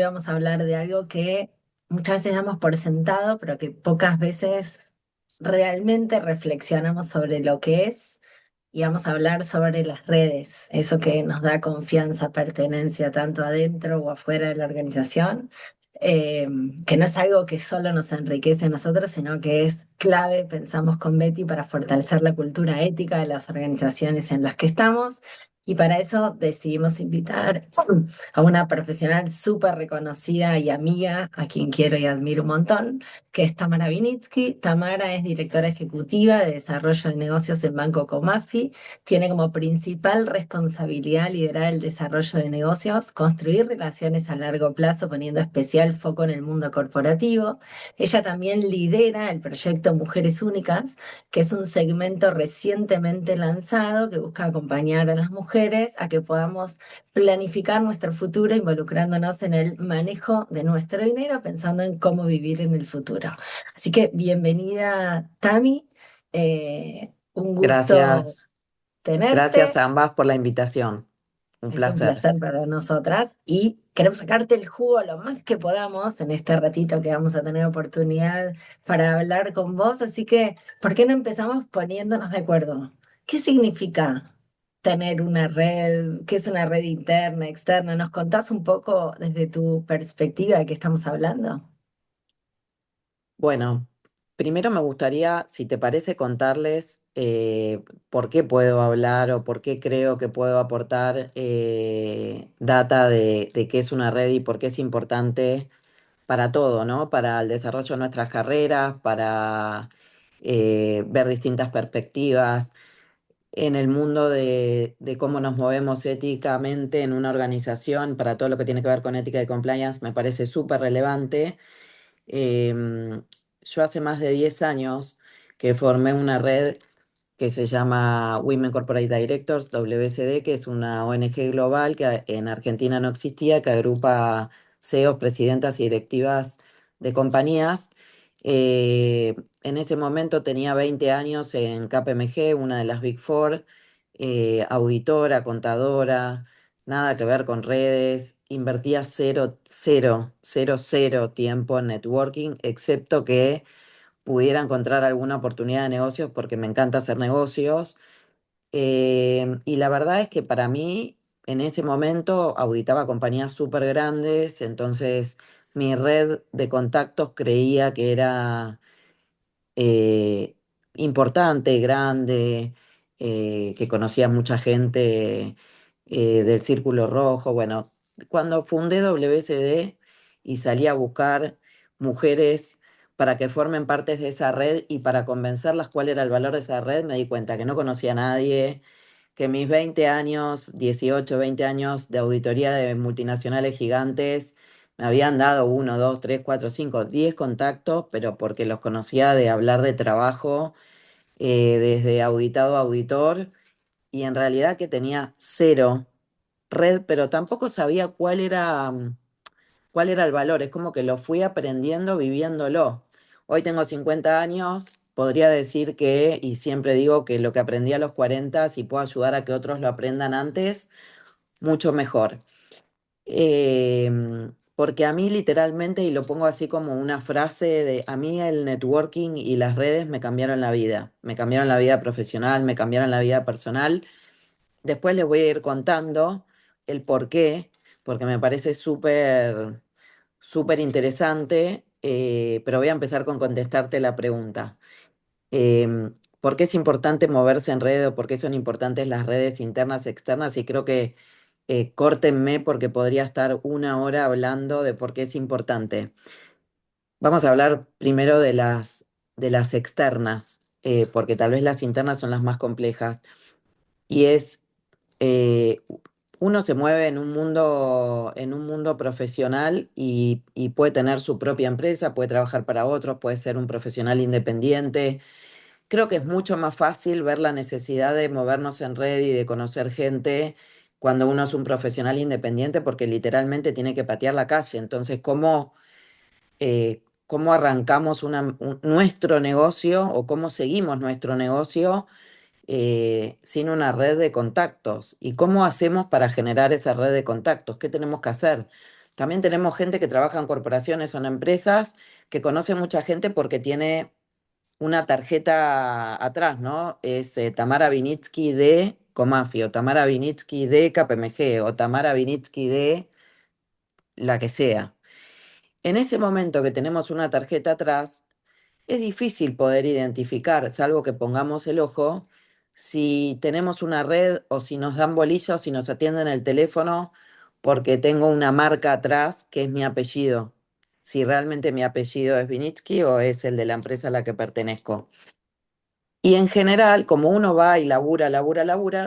Vamos a hablar de algo que muchas veces damos por sentado, pero que pocas veces realmente reflexionamos sobre lo que es. Y vamos a hablar sobre las redes, eso que nos da confianza, pertenencia tanto adentro o afuera de la organización, eh, que no es algo que solo nos enriquece a nosotros, sino que es clave, pensamos con Betty, para fortalecer la cultura ética de las organizaciones en las que estamos. Y para eso decidimos invitar a una profesional súper reconocida y amiga, a quien quiero y admiro un montón, que es Tamara Vinitsky. Tamara es directora ejecutiva de desarrollo de negocios en Banco Comafi. Tiene como principal responsabilidad liderar el desarrollo de negocios, construir relaciones a largo plazo, poniendo especial foco en el mundo corporativo. Ella también lidera el proyecto Mujeres Únicas, que es un segmento recientemente lanzado que busca acompañar a las mujeres a que podamos planificar nuestro futuro involucrándonos en el manejo de nuestro dinero, pensando en cómo vivir en el futuro. Así que bienvenida, Tami. Un gusto Gracias, gracias tenerte. a ambas por la invitación. Un Es un placer. placer para nosotras y queremos sacarte el jugo lo más que podamos en este ratito que vamos a tener oportunidad para hablar con vos. Así que, ¿por qué no empezamos poniéndonos de acuerdo? ¿Qué significa tener una red? ¿Qué es una red interna, externa? ¿Nos contás un poco desde tu perspectiva de qué estamos hablando? Bueno, primero me gustaría, si te parece, contarles por qué puedo hablar o por qué creo que puedo aportar data de qué es una red y por qué es importante para todo, ¿no? Para el desarrollo de nuestras carreras, para ver distintas perspectivas en el mundo de cómo nos movemos éticamente en una organización, para todo lo que tiene que ver con ética y compliance, me parece súper relevante. Yo hace más de 10 años que formé una red que se llama Women Corporate Directors, WCD, que es una ONG global que en Argentina no existía, que agrupa CEOs, presidentas y directivas de compañías. En ese momento tenía 20 años en KPMG, una de las Big Four, auditora, contadora, nada que ver con redes, invertía cero tiempo en networking, excepto que pudiera encontrar alguna oportunidad de negocios porque me encanta hacer negocios. Y la verdad es que para mí, en ese momento, auditaba compañías súper grandes, entonces mi red de contactos creía que era eh, importante, grande, que conocía mucha gente del Círculo Rojo. Bueno, cuando fundé WCD y salí a buscar mujeres para que formen parte de esa red y para convencerlas cuál era el valor de esa red, me di cuenta que no conocía a nadie, que mis 20 años, 18 20 años de auditoría de multinacionales gigantes me habían dado uno, dos, tres, cuatro, cinco, 10 contactos, pero porque los conocía de hablar de trabajo, desde auditado a auditor, y en realidad que tenía cero red, pero tampoco sabía cuál era el valor. Es como que lo fui aprendiendo viviéndolo. Hoy tengo 50 años, podría decir que, y siempre digo que lo que aprendí a los 40, si puedo ayudar a que otros lo aprendan antes, mucho mejor. Porque a mí literalmente, y lo pongo así como una frase de, a mí el networking y las redes me cambiaron la vida, me cambiaron la vida profesional, me cambiaron la vida personal. Después les voy a ir contando el por qué, porque me parece súper interesante, pero voy a empezar con contestarte la pregunta. ¿Por qué es importante moverse en red o por qué son importantes las redes internas, externas? Y creo que córtenme porque podría estar una hora hablando de por qué es importante. Vamos a hablar primero de las externas, porque tal vez las internas son las más complejas. Y es, eh, uno se mueve en un mundo profesional y puede tener su propia empresa, puede trabajar para otros, puede ser un profesional independiente. Creo que es mucho más fácil ver la necesidad de movernos en red y de conocer gente cuando uno es un profesional independiente porque literalmente tiene que patear la calle. Entonces, ¿cómo arrancamos nuestro negocio o cómo seguimos nuestro negocio sin una red de contactos? ¿Y cómo hacemos para generar esa red de contactos? ¿Qué tenemos que hacer? También tenemos gente que trabaja en corporaciones o en empresas que conoce mucha gente porque tiene una tarjeta atrás, ¿no? Es Tamara Vinitsky de Comafi, o Tamara Vinitsky de KPMG, o Tamara Vinitsky de la que sea. En ese momento que tenemos una tarjeta atrás, es difícil poder identificar, salvo que pongamos el ojo, si tenemos una red o si nos dan bolilla o si nos atienden el teléfono porque tengo una marca atrás que es mi apellido. Si realmente mi apellido es Vinitsky o es el de la empresa a la que pertenezco. Y en general, como uno va y labura,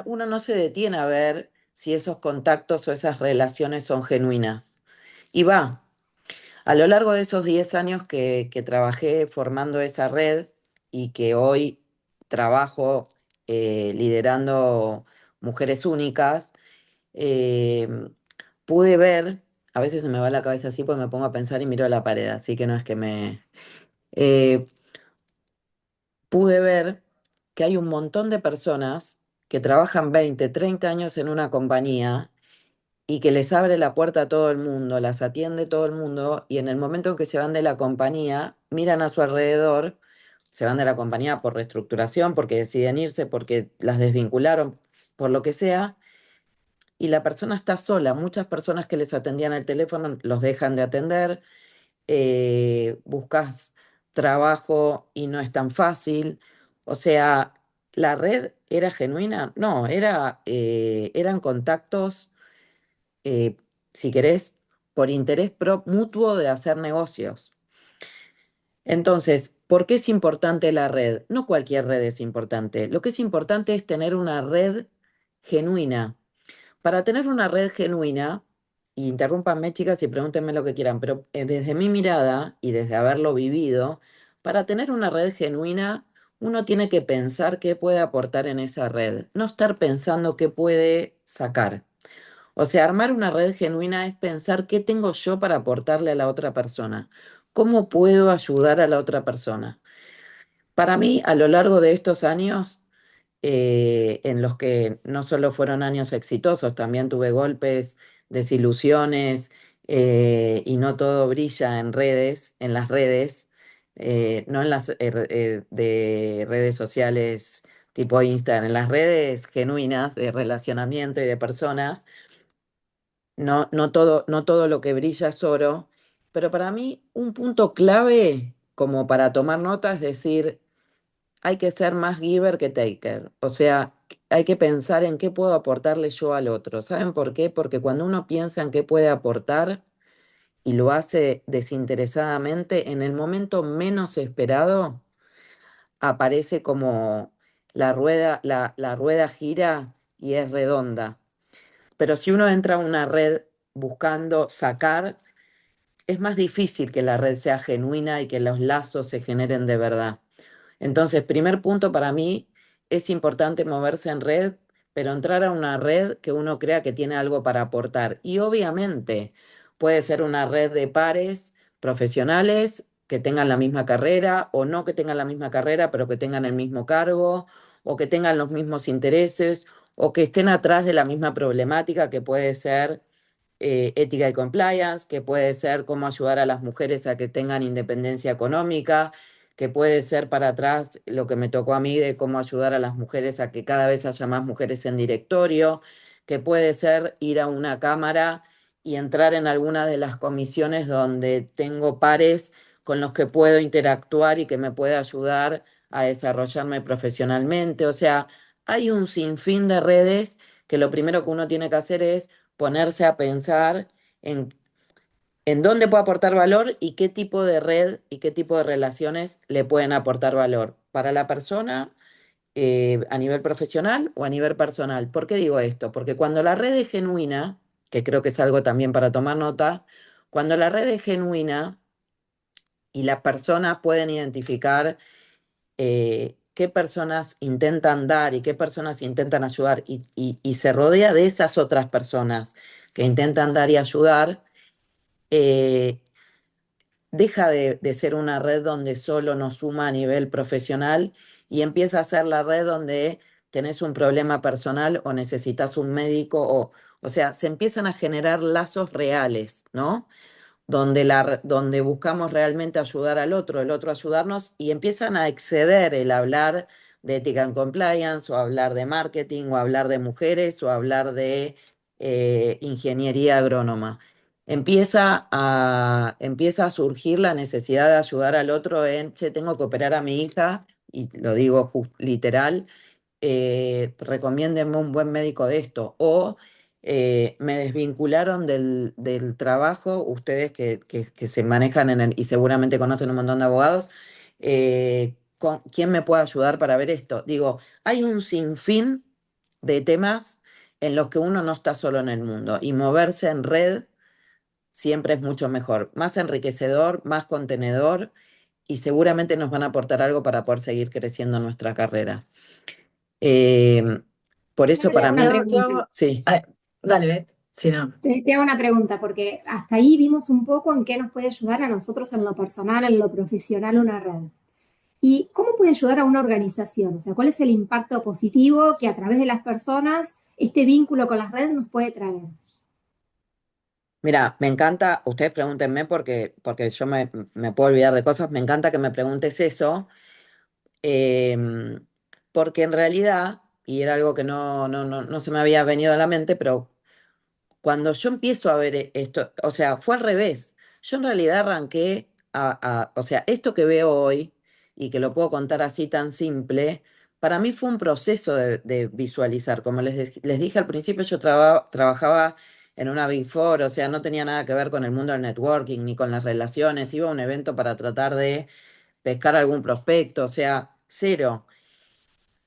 uno no se detiene a ver si esos contactos o esas relaciones son genuinas. Y va. A lo largo de esos 10 años que trabajé formando esa red y que hoy trabajo liderando Mujeres Únicas, eh, pude ver, a veces se me va la cabeza así, pues me pongo a pensar y miro a la pared, así que no es que me... eh, pude ver que hay un montón de personas que trabajan 20, 30 años en una compañía y que les abre la puerta a todo el mundo, las atiende todo el mundo y en el momento en que se van de la compañía, miran a su alrededor, se van de la compañía por reestructuración, porque deciden irse, porque las desvincularon, por lo que sea, y la persona está sola. Muchas personas que les atendían el teléfono los dejan de atender, buscas trabajo y no es tan fácil. O sea, ¿la red era genuina? No, eran contactos, eh, si querés, por interés mutuo de hacer negocios. Entonces, ¿por qué es importante la red? No cualquier red es importante. Lo que es importante es tener una red genuina. Para tener una red genuina, y interrúmpanme chicas y pregúntenme lo que quieran, pero desde mi mirada y desde haberlo vivido, para tener una red genuina, uno tiene que pensar qué puede aportar en esa red, no estar pensando qué puede sacar. O sea, armar una red genuina es pensar qué tengo yo para aportarle a la otra persona, cómo puedo ayudar a la otra persona. Para mí, a lo largo de estos años, en los que no solo fueron años exitosos, también tuve golpes, desilusiones, y no todo brilla en redes, en las redes, no en las de redes sociales tipo Instagram, en las redes genuinas de relacionamiento y de personas. No todo lo que brilla es oro, pero para mí un punto clave como para tomar nota es decir, hay que ser más giver que taker. O sea, hay que pensar en qué puedo aportarle yo al otro. ¿Saben por qué? Porque cuando uno piensa en qué puede aportar y lo hace desinteresadamente, en el momento menos esperado, aparece como la rueda gira y es redonda. Pero si uno entra a una red buscando sacar, es más difícil que la red sea genuina y que los lazos se generen de verdad. Entonces, primer punto para mí, es importante moverse en red, pero entrar a una red que uno crea que tiene algo para aportar. Y obviamente puede ser una red de pares profesionales que tengan la misma carrera o no que tengan la misma carrera, pero que tengan el mismo cargo o que tengan los mismos intereses o que estén atrás de la misma problemática que puede ser ética y compliance, que puede ser cómo ayudar a las mujeres a que tengan independencia económica, que puede ser para atrás lo que me tocó a mí de cómo ayudar a las mujeres a que cada vez haya más mujeres en directorio, que puede ser ir a una cámara y entrar en alguna de las comisiones donde tengo pares con los que puedo interactuar y que me puede ayudar a desarrollarme profesionalmente. O sea, hay un sinfín de redes que lo primero que uno tiene que hacer es ponerse a pensar en dónde puede aportar valor y qué tipo de red y qué tipo de relaciones le pueden aportar valor para la persona, a nivel profesional o a nivel personal. ¿Por qué digo esto? Porque cuando la red es genuina, que creo que es algo también para tomar nota, cuando la red es genuina y las personas pueden identificar qué personas intentan dar y qué personas intentan ayudar y se rodea de esas otras personas que intentan dar y ayudar, eh, deja de ser una red donde solo nos suma a nivel profesional y empieza a ser la red donde tenés un problema personal o necesitas un médico O sea, se empiezan a generar lazos reales, ¿no? Donde buscamos realmente ayudar al otro, el otro ayudarnos, y empiezan a exceder el hablar de ética and compliance, o hablar de marketing, o hablar de mujeres, o hablar de ingeniería agrónoma. Empieza a surgir la necesidad de ayudar al otro en, che, tengo que operar a mi hija, y lo digo literal, recomiéndenme un buen médico de esto, o me desvincularon del trabajo, ustedes que se manejan y seguramente conocen un montón de abogados, ¿quién me puede ayudar para ver esto? Digo, hay un sinfín de temas en los que uno no está solo en el mundo, y moverse en red siempre es mucho mejor, más enriquecedor, más contenedor, y seguramente nos van a aportar algo para poder seguir creciendo en nuestra carrera. Eh, por eso Te para hago una mí, Te pregunta. hago- sí. a- Dale, Bet, si no. Te hago una pregunta, porque hasta ahí vimos un poco en qué nos puede ayudar a nosotros en lo personal, en lo profesional, una red. ¿Y cómo puede ayudar a una organización? O sea, ¿cuál es el impacto positivo que a través de las personas este vínculo con las redes nos puede traer? Mira, me encanta, ustedes pregúntenme porque yo me puedo olvidar de cosas, me encanta que me preguntes eso, em, porque en realidad, y era algo que no se me había venido a la mente, pero cuando yo empiezo a ver esto, o sea, fue al revés. Yo en realidad arranqué o sea, esto que veo hoy y que lo puedo contar así tan simple, para mí fue un proceso de visualizar. Como les dije al principio, yo trabajaba en una Big Four, o sea, no tenía nada que ver con el mundo del networking ni con las relaciones. Iba a un evento para tratar de pescar algún prospecto, o sea, cero.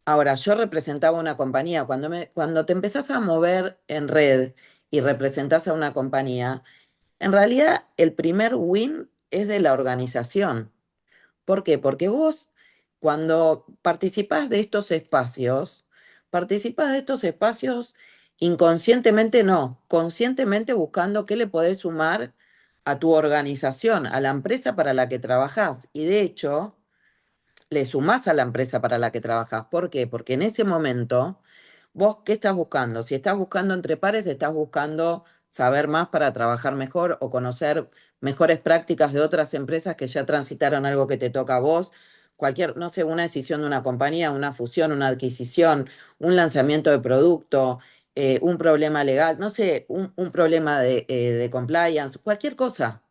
Ahora, yo representaba una compañía. Cuando te empezás a mover en red y representás a una compañía, en realidad el primer win es de la organización. ¿Por qué? Porque vos, cuando participás de estos espacios inconscientemente, no, conscientemente, buscando qué le podés sumar a tu organización, a la empresa para la que trabajás. Y de hecho, le sumás a la empresa para la que trabajas. ¿Por qué? Porque en ese momento, vos, ¿qué estás buscando? Si estás buscando entre pares, estás buscando saber más para trabajar mejor, o conocer mejores prácticas de otras empresas que ya transitaron algo que te toca a vos. Cualquier, no sé, una decisión de una compañía, una fusión, una adquisición, un lanzamiento de producto, un problema legal, no sé, un problema de compliance, cualquier cosa.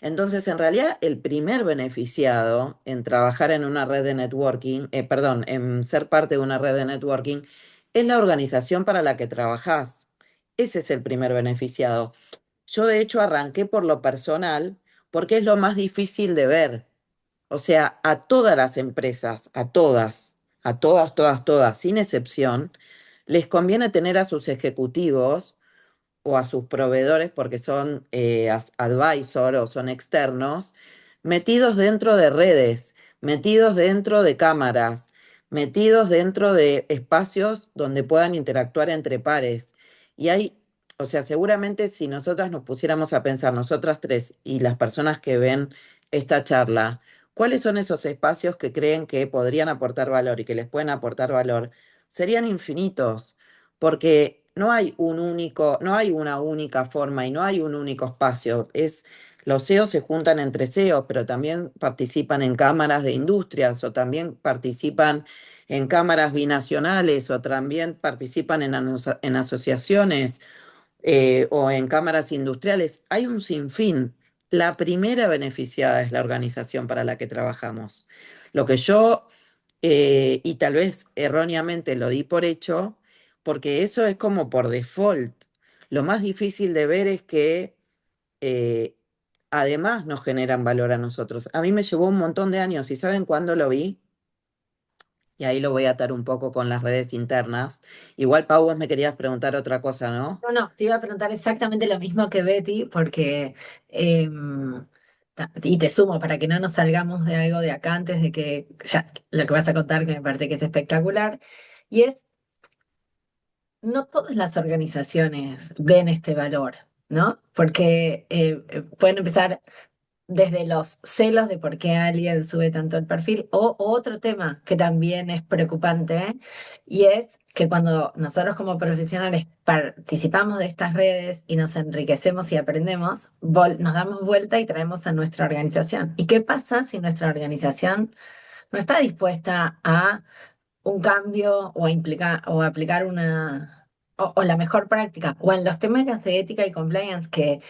Entonces, en realidad, el primer beneficiado en trabajar en una red de networking, perdón, en ser parte de una red de networking, es la organización para la que trabajás. Ese es el primer beneficiado. Yo, de hecho, arranqué por lo personal porque es lo más difícil de ver. O sea, a todas las empresas, a todas, sin excepción, les conviene tener a sus ejecutivos o a sus proveedores, porque son advisor o son externos, metidos dentro de redes, metidos dentro de cámaras, metidos dentro de espacios donde puedan interactuar entre pares. Y hay, o sea, seguramente si nosotras nos pusiéramos a pensar, nosotras tres y las personas que ven esta charla, ¿cuáles son esos espacios que creen que podrían aportar valor y que les pueden aportar valor? Serían infinitos, porque no hay no hay una única forma y no hay un único espacio. Los CEOs se juntan entre CEOs, pero también participan en cámaras de industrias, o también participan en cámaras binacionales, o también participan en asociaciones, o en cámaras industriales. Hay un sinfín. La primera beneficiada es la organización para la que trabajamos. Lo que yo, y tal vez erróneamente lo di por hecho, porque eso es como por default. Lo más difícil de ver es que eh, además nos generan valor a nosotros. A mí me llevó un montón de años, y ¿saben cuándo lo vi? Y ahí lo voy a atar un poco con las redes internas. Igual, Pau, vos me querías preguntar otra cosa, ¿no? No, no, te iba a preguntar exactamente lo mismo que Betty, porque, y te sumo para que no nos salgamos de algo de acá antes de que ya lo que vas a contar, que me parece que es espectacular, y es, no todas las organizaciones ven este valor, ¿no? Porque pueden empezar. desde los celos de por qué alguien sube tanto el perfil, o otro tema que también es preocupante, ¿eh? Y es que cuando nosotros como profesionales participamos de estas redes y nos enriquecemos y aprendemos, nos damos vuelta y traemos a nuestra organización. ¿Y qué pasa si nuestra organización no está dispuesta a un cambio o a implicar o a aplicar o la mejor práctica, o en los temas de ética y compliance, que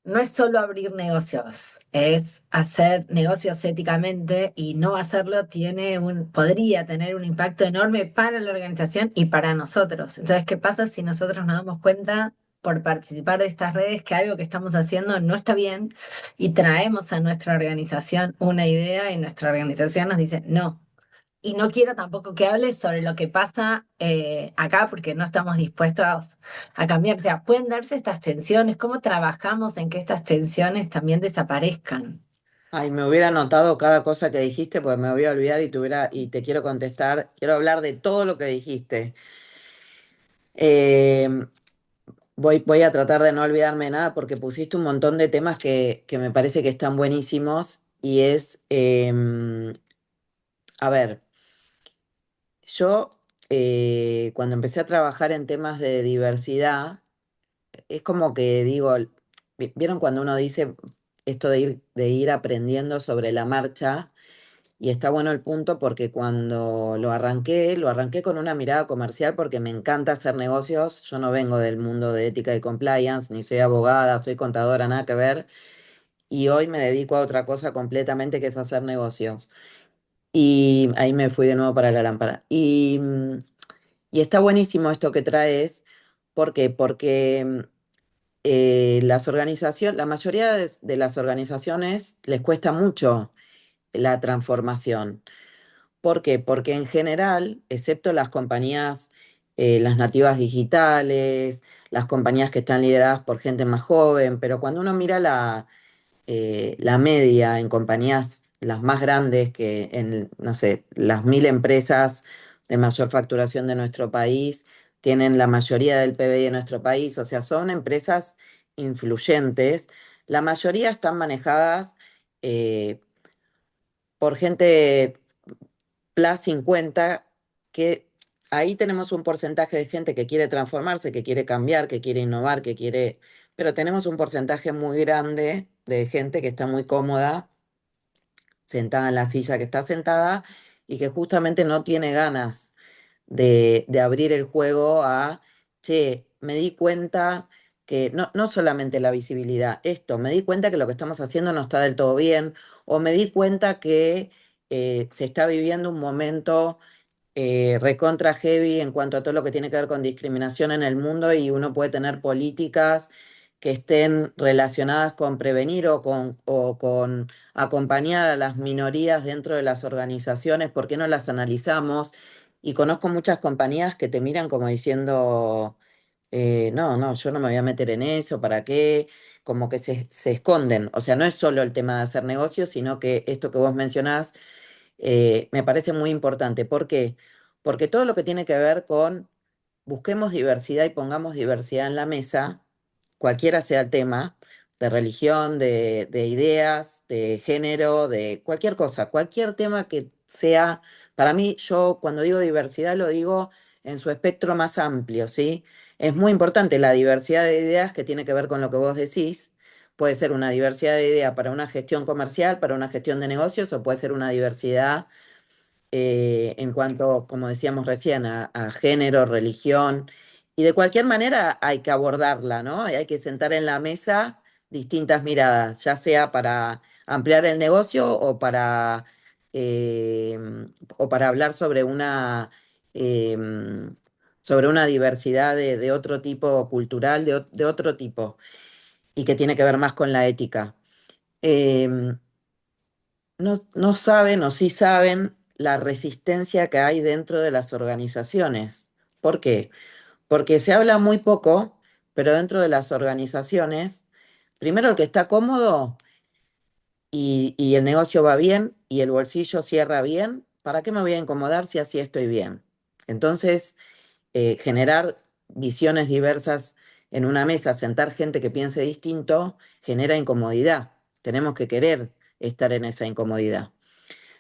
no es solo abrir negocios, es hacer negocios éticamente, y no hacerlo podría tener un impacto enorme para la organización y para nosotros. Entonces, ¿qué pasa si nosotros nos damos cuenta por participar de estas redes que algo que estamos haciendo no está bien y traemos a nuestra organización una idea y nuestra organización nos dice no? Y no quiero tampoco que hables sobre lo que pasa acá, porque no estamos dispuestos a cambiar. O sea, pueden darse estas tensiones. ¿Cómo trabajamos en que estas tensiones también desaparezcan? Ay, me hubiera anotado cada cosa que dijiste porque me voy a olvidar y te quiero contestar. Quiero hablar de todo lo que dijiste. Eh, voy a tratar de no olvidarme de nada porque pusiste un montón de temas que me parece que están buenísimos y a ver, yo cuando empecé a trabajar en temas de diversidad, es como que digo, ¿vieron cuando uno dice esto de ir aprendiendo sobre la marcha? Y está bueno el punto porque cuando lo arranqué con una mirada comercial porque me encanta hacer negocios. Yo no vengo del mundo de ética y compliance, ni soy abogada, soy contadora, nada que ver. Y hoy me dedico a otra cosa completamente que es hacer negocios. Y ahí me fui de nuevo para la lámpara. Y está buenísimo esto que traes. ¿Por qué? Porque la mayoría de las organizaciones les cuesta mucho la transformación. ¿Por qué? Porque en general, excepto las compañías, las nativas digitales, las compañías que están lideradas por gente más joven, pero cuando uno mira la media en compañías las más grandes, que en, no sé, las 1.000 empresas de mayor facturación de nuestro país, tienen la mayoría del PBI de nuestro país, o sea, son empresas influyentes, la mayoría están manejadas eh, por gente plus 50, que ahí tenemos un porcentaje de gente que quiere transformarse, que quiere cambiar, que quiere innovar, pero tenemos un porcentaje muy grande de gente que está muy cómoda sentada en la silla que está sentada y que justamente no tiene ganas de abrir el juego a, che, me di cuenta que no solamente la visibilidad, me di cuenta que lo que estamos haciendo no está del todo bien, o me di cuenta que se está viviendo un momento recontra heavy en cuanto a todo lo que tiene que ver con discriminación en el mundo, y uno puede tener políticas que estén relacionadas con prevenir o con acompañar a las minorías dentro de las organizaciones. ¿Por qué no las analizamos? Y conozco muchas compañías que te miran como diciendo, no, no, yo no me voy a meter en eso, ¿para qué? Como que se esconden. O sea, no es solo el tema de hacer negocios, sino que esto que vos mencionás me parece muy importante. ¿Por qué? Porque todo lo que tiene que ver con busquemos diversidad y pongamos diversidad en la mesa, cualquiera sea el tema, de religión, de ideas, de género, de cualquier cosa, cualquier tema que sea, para mí, yo cuando digo diversidad lo digo en su espectro más amplio, ¿sí? Es muy importante la diversidad de ideas que tiene que ver con lo que vos decís. Puede ser una diversidad de ideas para una gestión comercial, para una gestión de negocios, o puede ser una diversidad en cuanto, como decíamos recién, a género, religión, y de cualquier manera hay que abordarla, ¿no? Y hay que sentar en la mesa distintas miradas, ya sea para ampliar el negocio eh, o para hablar sobre una diversidad de otro tipo cultural, de otro tipo, y que tiene que ver más con la ética. Em, no saben o sí saben la resistencia que hay dentro de las organizaciones. ¿Por qué? Porque se habla muy poco, pero dentro de las organizaciones, primero el que está cómodo y el negocio va bien y el bolsillo cierra bien, ¿para qué me voy a incomodar si así estoy bien? Entonces, generar visiones diversas en una mesa, sentar gente que piense distinto, genera incomodidad. tenemos que querer estar en esa incomodidad.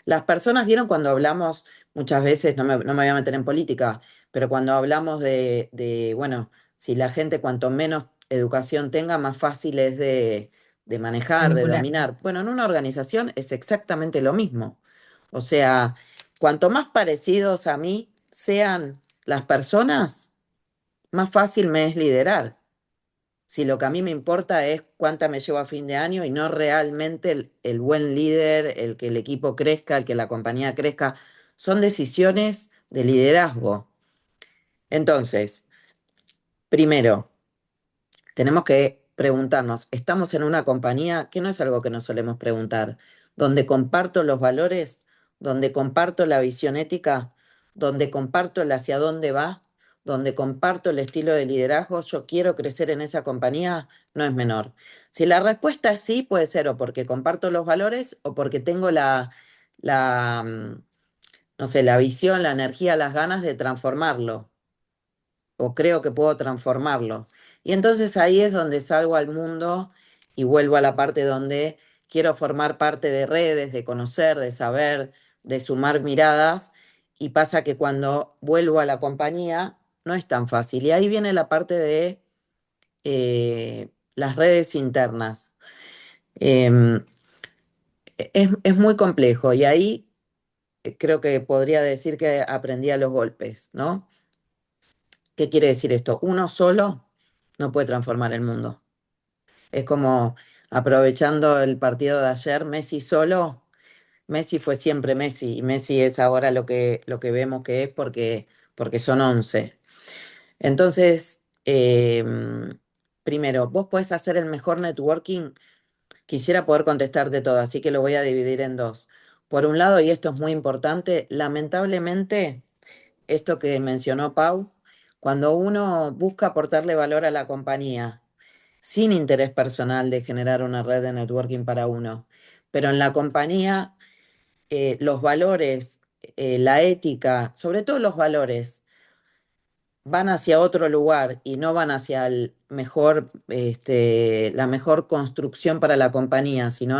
Las personas vieron cuando hablamos, muchas veces, no me voy a meter en política, pero cuando hablamos bueno, si la gente cuanto menos educación tenga, más fácil es de manejar, de Manipular. dominar. Bueno, en una organización es exactamente lo mismo. O sea, cuanto más parecidos a mí sean las personas, más fácil me es liderar. Si lo que a mí me importa es cuánta me llevo a fin de año y no realmente el buen líder, el que el equipo crezca, el que la compañía crezca, son decisiones de liderazgo. Entonces, primero, tenemos que preguntarnos, ¿estamos en una compañía? Que no es algo que nos solemos preguntar, donde comparto los valores, donde comparto la visión ética, donde comparto el hacia dónde va, donde comparto el estilo de liderazgo, yo quiero crecer en esa compañía, no es menor. Si la respuesta es sí, puede ser o porque comparto los valores o porque tengo la, no sé, la visión, la energía, las ganas de transformarlo o creo que puedo transformarlo. Y entonces ahí es donde salgo al mundo y vuelvo a la parte donde quiero formar parte de redes, de conocer, de saber, de sumar miradas. Y pasa que cuando vuelvo a la compañía no es tan fácil. Y ahí viene la parte de las redes internas. Em, es muy complejo y ahí creo que podría decir que aprendí a los golpes, ¿no? ¿Qué quiere decir esto? Uno solo no puede transformar el mundo. Es como aprovechando el partido de ayer, Messi solo, Messi fue siempre Messi y Messi es ahora lo que vemos que es porque son 11. Entonces, primero, vos podés hacer el mejor networking. Quisiera poder contestarte todo, así que lo voy a dividir en dos. Por un lado, y esto es muy importante, lamentablemente esto que mencionó Pau, cuando uno busca aportarle valor a la compañía sin interés personal de generar una red de networking para uno, pero en la compañía los valores, la ética, sobre todo los valores, van hacia otro lugar y no van hacia el mejor, la mejor construcción para la compañía, sino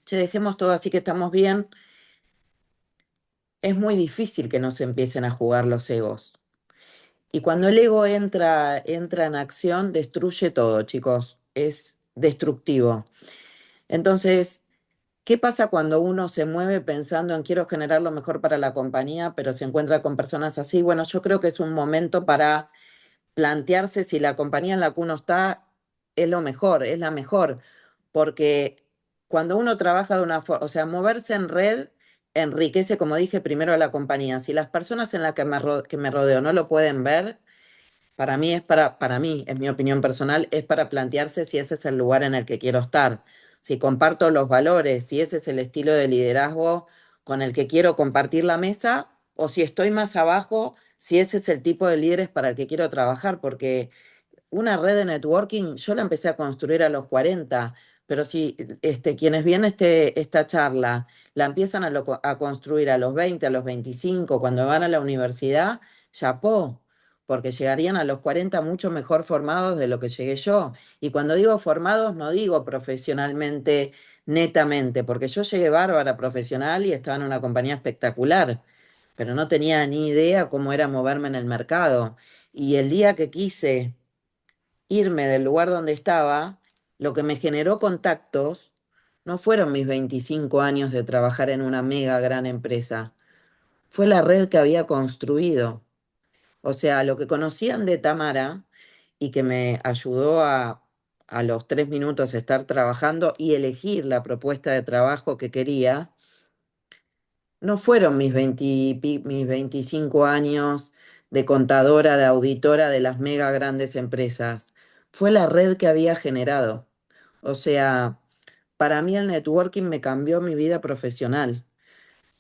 che, dejemos todo así que estamos bien, es muy difícil que no se empiecen a jugar los egos. Y cuando el ego entra en acción, destruye todo, chicos. Es destructivo. Entonces, ¿qué pasa cuando uno se mueve pensando en quiero generar lo mejor para la compañía, pero se encuentra con personas así? Bueno, yo creo que es un momento para plantearse si la compañía en la que uno está es lo mejor, es la mejor, porque cuando uno trabaja de una forma, o sea, moverse en red enriquece, como dije, primero a la compañía. Si las personas en las que me rodeo no lo pueden ver, para mí, en mi opinión personal, es para plantearse si ese es el lugar en el que quiero estar, si comparto los valores, si ese es el estilo de liderazgo con el que quiero compartir la mesa, o si estoy más abajo, si ese es el tipo de líderes para el que quiero trabajar, porque una red de networking, yo la empecé a construir a los 40, pero si quienes vienen esta charla la empiezan a construir a los 20, a los 25, cuando van a la universidad, chapó, porque llegarían a los 40 mucho mejor formados de lo que llegué yo. Y cuando digo formados, no digo profesionalmente, netamente, porque yo llegué bárbara profesional y estaba en una compañía espectacular, pero no tenía ni idea cómo era moverme en el mercado. Y el día que quise irme del lugar donde estaba, lo que me generó contactos no fueron mis 25 años de trabajar en una mega gran empresa, fue la red que había construido. O sea, lo que conocían de Tamara y que me ayudó a los 3 minutos estar trabajando y elegir la propuesta de trabajo que quería, no fueron mis 25 años de contadora, de auditora de las mega grandes empresas. Fue la red que había generado. O sea, para mí el networking me cambió mi vida profesional.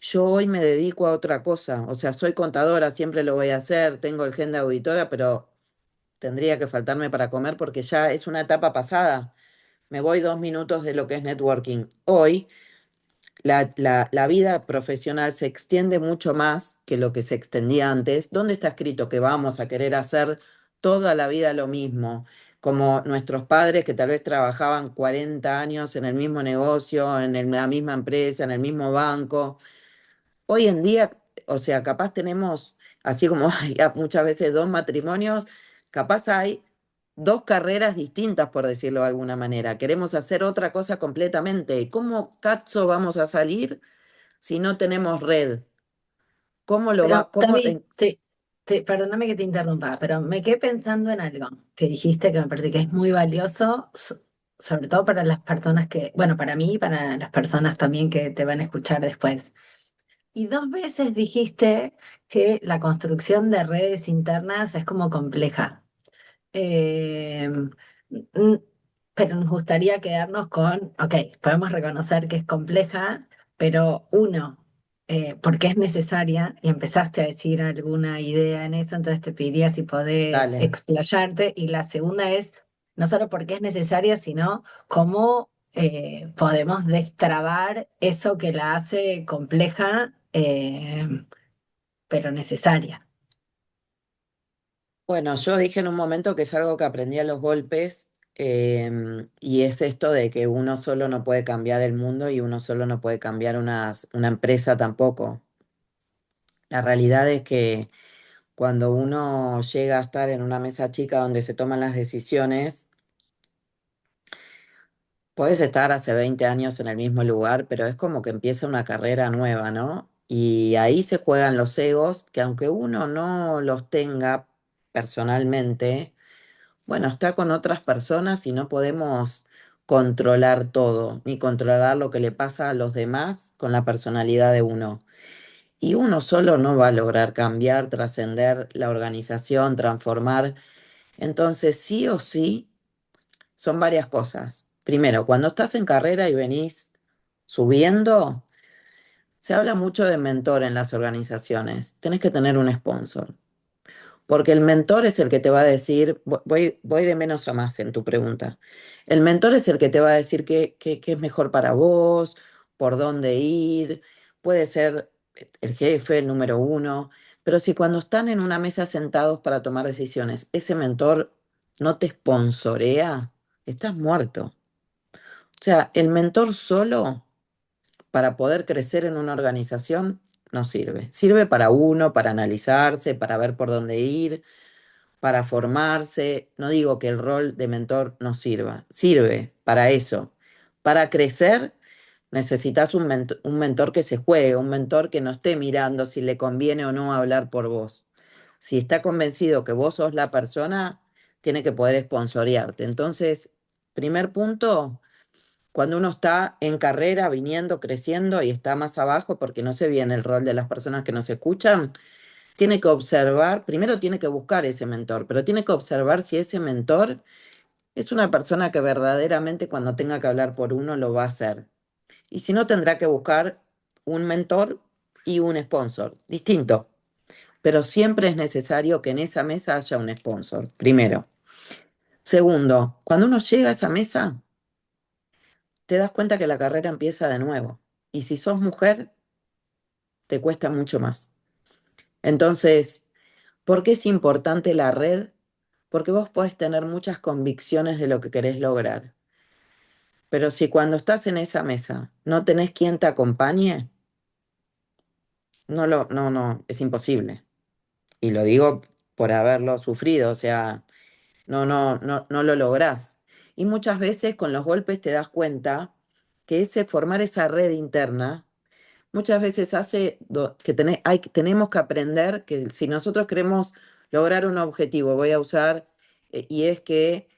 Yo hoy me dedico a otra cosa. O sea, soy contadora, siempre lo voy a hacer, tengo el gen de auditora, pero tendría que faltarme para comer porque ya es una etapa pasada. Me voy 2 minutos de lo que es networking. Hoy la vida profesional se extiende mucho más que lo que se extendía antes. ¿Dónde está escrito que vamos a querer hacer toda la vida lo mismo? como nuestros padres que tal vez trabajaban 40 años en el mismo negocio, la misma empresa, en el mismo banco. Hoy en día, o sea, capaz tenemos, así como hay muchas veces dos matrimonios, capaz hay dos carreras distintas, por decirlo de alguna manera. Queremos hacer otra cosa completamente. ¿Cómo cazzo vamos a salir si no tenemos red? ¿Cómo lo va? Pero también, perdóname que te interrumpa, pero me quedé pensando en algo que dijiste que me parece que es muy valioso, sobre todo para las personas que, bueno, para mí y para las personas también que te van a escuchar después. Y dos veces dijiste que la construcción de redes internas es como compleja. Eh, mm, pero nos gustaría quedarnos con, ok, podemos reconocer que es compleja, pero uno, porque es necesaria, y empezaste a decir alguna idea en eso, entonces te pediría si podés Dale. explayarte. Y la segunda es, no solo porque es necesaria, sino cómo podemos destrabar eso que la hace compleja, pero necesaria. Bueno, yo dije en un momento que es algo que aprendí a los golpes, y es esto de que uno solo no puede cambiar el mundo y uno solo no puede cambiar una empresa tampoco. La realidad es que cuando uno llega a estar en una mesa chica donde se toman las decisiones, puedes estar hace 20 años en el mismo lugar, pero es como que empieza una carrera nueva, ¿no? Y ahí se juegan los egos, que aunque uno no los tenga personalmente, bueno, está con otras personas y no podemos controlar todo, ni controlar lo que le pasa a los demás con la personalidad de uno. Y uno solo no va a lograr cambiar, trascender la organización, transformar. Entonces, sí o sí, son varias cosas. Primero, cuando estás en carrera y venís subiendo, se habla mucho de mentor en las organizaciones. Tenés que tener un sponsor. Porque el mentor es el que te va a decir, voy de menos a más en tu pregunta. El mentor es el que te va a decir qué es mejor para vos, por dónde ir, puede ser el jefe, el número uno, pero si cuando están en una mesa sentados para tomar decisiones, ese mentor no te sponsorea, estás muerto. O sea, el mentor solo para poder crecer en una organización no sirve. Sirve para uno, para analizarse, para ver por dónde ir, para formarse. No digo que el rol de mentor no sirva, sirve para eso. Para crecer necesitas un mentor que se juegue, un mentor que no esté mirando si le conviene o no hablar por vos. Si está convencido que vos sos la persona, tiene que poder sponsorearte. Entonces, primer punto, cuando uno está en carrera, viniendo, creciendo y está más abajo porque no se ve en el rol de las personas que nos escuchan, tiene que observar, primero tiene que buscar ese mentor, pero tiene que observar si ese mentor es una persona que verdaderamente cuando tenga que hablar por uno lo va a hacer. Y si no, tendrá que buscar un mentor y un sponsor, distinto. Pero siempre es necesario que en esa mesa haya un sponsor, primero. Segundo, cuando uno llega a esa mesa, te das cuenta que la carrera empieza de nuevo. Y si sos mujer, te cuesta mucho más. Entonces, ¿por qué es importante la red? Porque vos podés tener muchas convicciones de lo que querés lograr. Pero si cuando estás en esa mesa no tenés quien te acompañe, no, es imposible. Y lo digo por haberlo sufrido, o sea, no lo lográs. Y muchas veces con los golpes te das cuenta que formar esa red interna muchas veces hace que tenemos que aprender que si nosotros queremos lograr un objetivo, voy a usar, y es que,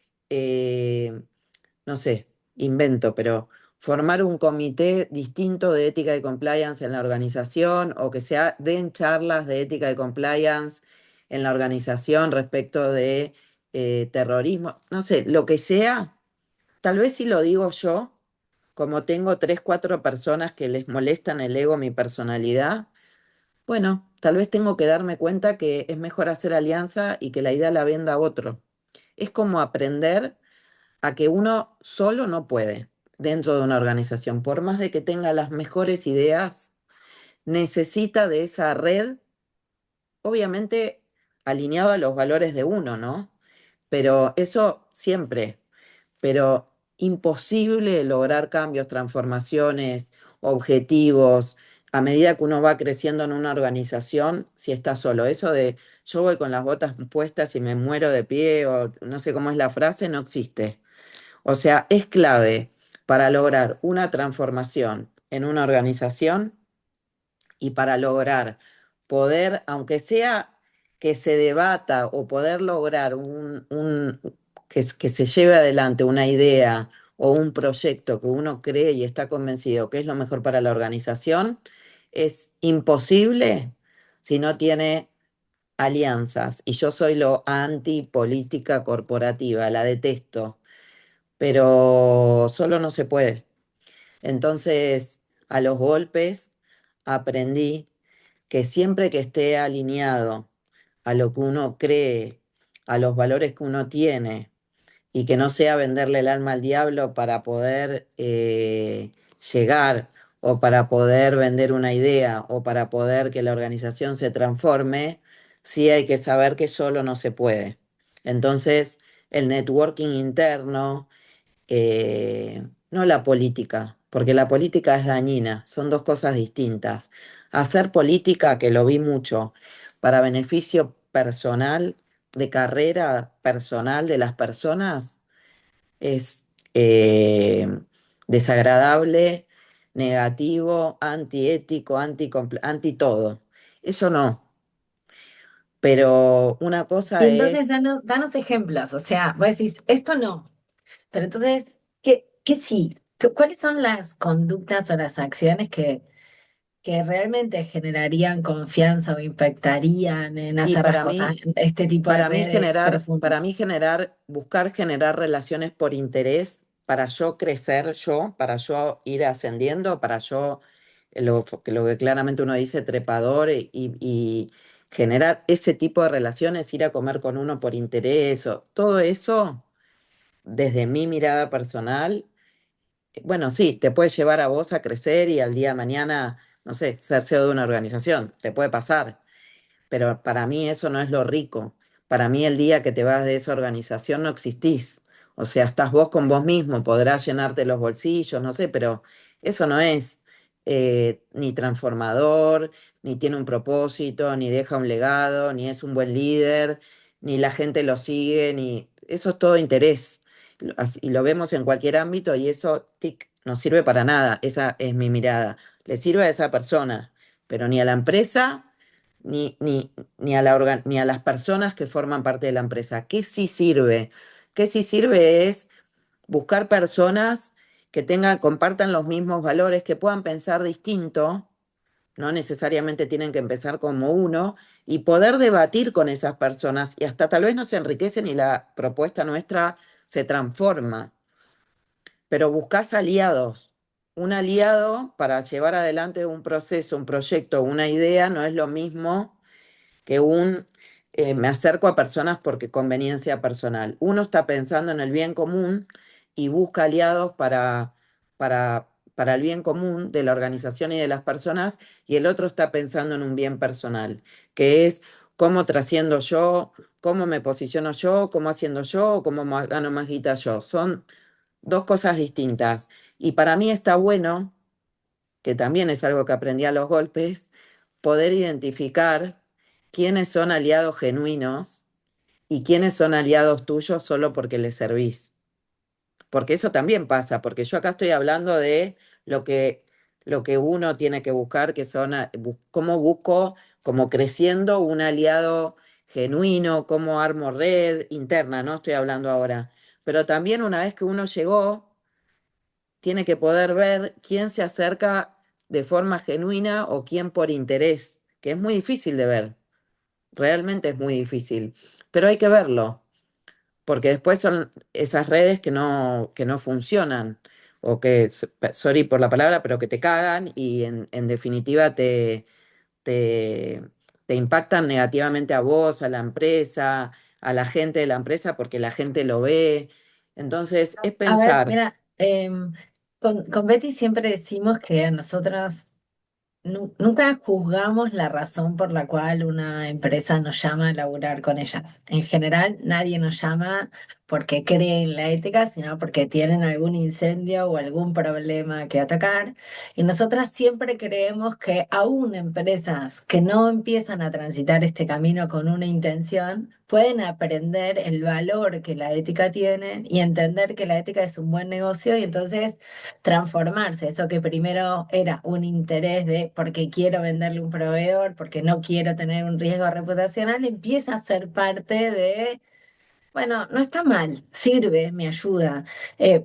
no sé, invento, pero formar un comité distinto de ética y compliance en la organización o que den charlas de ética y compliance en la organización respecto de terrorismo, no sé, lo que sea, tal vez si lo digo yo, como tengo tres, cuatro personas que les molestan el ego, mi personalidad, bueno, tal vez tengo que darme cuenta que es mejor hacer alianza y que la idea la venda a otro. Es como aprender a que uno solo no puede dentro de una organización, por más de que tenga las mejores ideas, necesita de esa red, obviamente alineado a los valores de uno, ¿no? pero eso siempre, pero imposible lograr cambios, transformaciones, objetivos, a medida que uno va creciendo en una organización, si está solo. Eso de yo voy con las botas puestas y me muero de pie, o no sé cómo es la frase, no existe. O sea, es clave para lograr una transformación en una organización y para lograr poder, aunque sea que se debata o poder lograr que se lleve adelante una idea o un proyecto que uno cree y está convencido que es lo mejor para la organización, es imposible si no tiene alianzas. Y yo soy lo anti política corporativa, la detesto, pero solo no se puede. Entonces, a los golpes aprendí que siempre que esté alineado a lo que uno cree, a los valores que uno tiene, y que no sea venderle el alma al diablo para poder llegar o para poder vender una idea o para poder que la organización se transforme, sí hay que saber que solo no se puede. Entonces, el networking interno, no la política, porque la política es dañina, son dos cosas distintas. Hacer política, que lo vi mucho, para beneficio personal, de carrera personal de las personas, es desagradable, negativo, antiético, anti todo. Eso no, pero una Y cosa entonces es, danos ejemplos, o sea, vos decís, esto no, pero entonces, ¿qué sí? ¿Cuáles son las conductas o las acciones que realmente generarían confianza o impactarían en y hacer las cosas, en este tipo de redes para mí profundas? generar, buscar generar relaciones por interés, para yo crecer yo, para yo ir ascendiendo, para yo, lo que claramente uno dice, trepador, y generar ese tipo de relaciones, ir a comer con uno por interés, o, todo eso, desde mi mirada personal, bueno, sí, te puede llevar a vos a crecer y al día de mañana, no sé, ser CEO de una organización, te puede pasar, pero para mí eso no es lo rico. Para mí el día que te vas de esa organización no existís. O sea, estás vos con vos mismo, podrás llenarte los bolsillos, no sé, pero eso no es ni transformador, ni tiene un propósito, ni deja un legado, ni es un buen líder, ni la gente lo sigue, ni eso es todo interés. Y lo vemos en cualquier ámbito y eso, tic, no sirve para nada. Esa es mi mirada. Le sirve a esa persona, pero ni a la empresa ni ni a las personas que forman parte de la empresa. ¿Qué sí sirve? ¿Qué sí sirve es buscar personas que compartan los mismos valores, que puedan pensar distinto, no necesariamente tienen que empezar como uno, y poder debatir con esas personas y hasta tal vez nos enriquecen y la propuesta nuestra se transforma, pero buscas aliados. Un aliado para llevar adelante un proceso, un proyecto, una idea, no es lo mismo que me acerco a personas porque conveniencia personal. Uno está pensando en el bien común y busca aliados para el bien común de la organización y de las personas, y el otro está pensando en un bien personal, que es cómo trasciendo yo, cómo me posiciono yo, cómo haciendo yo, cómo gano más guita yo. Son dos cosas distintas. Y para mí está bueno, que también es algo que aprendí a los golpes, poder identificar quiénes son aliados genuinos y quiénes son aliados tuyos solo porque les servís. Porque eso también pasa, porque yo acá estoy hablando de lo que, lo que uno tiene que buscar, que son, cómo busco, como creciendo un aliado genuino, cómo armo red interna, ¿no? Estoy hablando ahora. Pero también una vez que uno llegó, tiene que poder ver quién se acerca de forma genuina o quién por interés, que es muy difícil de ver, realmente es muy difícil, pero hay que verlo, porque después son esas redes que no funcionan, o que, sorry por la palabra, pero que te cagan y en definitiva te, te impactan negativamente a vos, a la empresa, a la gente de la empresa, porque la gente lo ve. Entonces, es A ver, pensar. mira, con Betty siempre decimos que a nosotros nunca juzgamos la razón por la cual una empresa nos llama a laburar con ellas. En general, nadie nos llama porque cree en la ética, sino porque tienen algún incendio o algún problema que atacar. Y nosotras siempre creemos que aún empresas que no empiezan a transitar este camino con una intención, pueden aprender el valor que la ética tiene y entender que la ética es un buen negocio y entonces transformarse. Eso que primero era un interés de porque quiero venderle un proveedor, porque no quiero tener un riesgo reputacional, empieza a ser parte de, bueno, no está mal, sirve, me ayuda.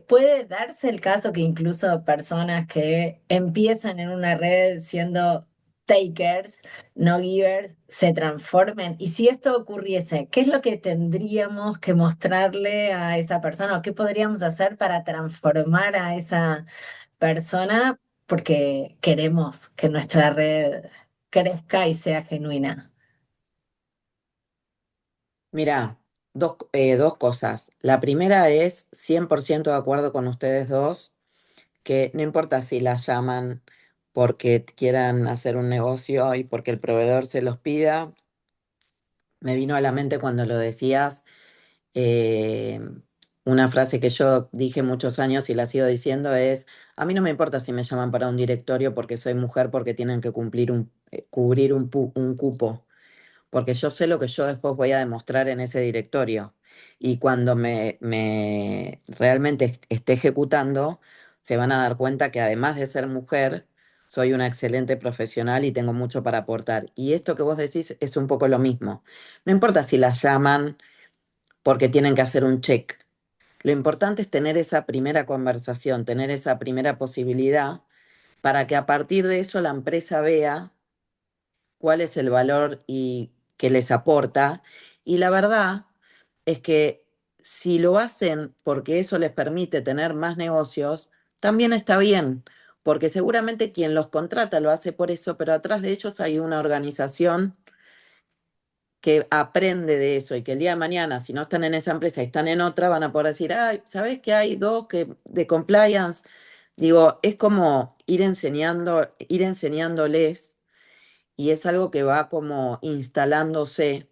Puede darse el caso que incluso personas que empiezan en una red siendo takers, no givers, se transformen. Y si esto ocurriese, ¿qué es lo que tendríamos que mostrarle a esa persona o qué podríamos hacer para transformar a esa persona porque queremos que nuestra red crezca y sea genuina? Mira, dos cosas. La primera es 100% de acuerdo con ustedes dos, que no importa si las llaman porque quieran hacer un negocio y porque el proveedor se los pida. Me vino a la mente cuando lo decías, eh, una frase que yo dije muchos años y la sigo diciendo es, a mí no me importa si me llaman para un directorio porque soy mujer, porque tienen que cubrir un cupo, porque yo sé lo que yo después voy a demostrar en ese directorio. Y cuando me realmente esté ejecutando, se van a dar cuenta que además de ser mujer, soy una excelente profesional y tengo mucho para aportar. Y esto que vos decís es un poco lo mismo. No importa si las llaman porque tienen que hacer un check. Lo importante es tener esa primera conversación, tener esa primera posibilidad para que a partir de eso la empresa vea cuál es el valor y que les aporta. Y la verdad es que si lo hacen porque eso les permite tener más negocios, también está bien, porque seguramente quien los contrata lo hace por eso, pero atrás de ellos hay una organización que aprende de eso y que el día de mañana, si no están en esa empresa y están en otra, van a poder decir, ay, ¿sabes que hay dos que de compliance? Digo, es como ir enseñándoles y es algo que va como instalándose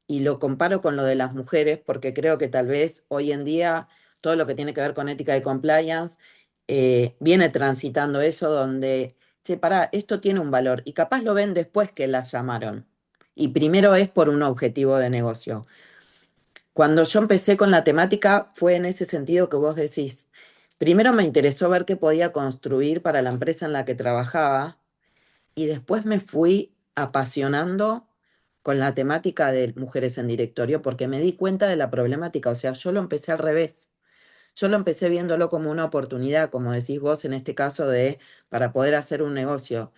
y lo comparo con lo de las mujeres porque creo que tal vez hoy en día todo lo que tiene que ver con ética y compliance viene transitando eso donde, che, pará, esto tiene un valor y capaz lo ven después que las llamaron y primero es por un objetivo de negocio. Cuando yo empecé con la temática fue en ese sentido que vos decís. Primero me interesó ver qué podía construir para la empresa en la que trabajaba y después me fui apasionando con la temática de mujeres en directorio porque me di cuenta de la problemática. O sea, yo lo empecé al revés. Yo lo empecé viéndolo como una oportunidad, como decís vos en este caso, de para poder hacer un negocio.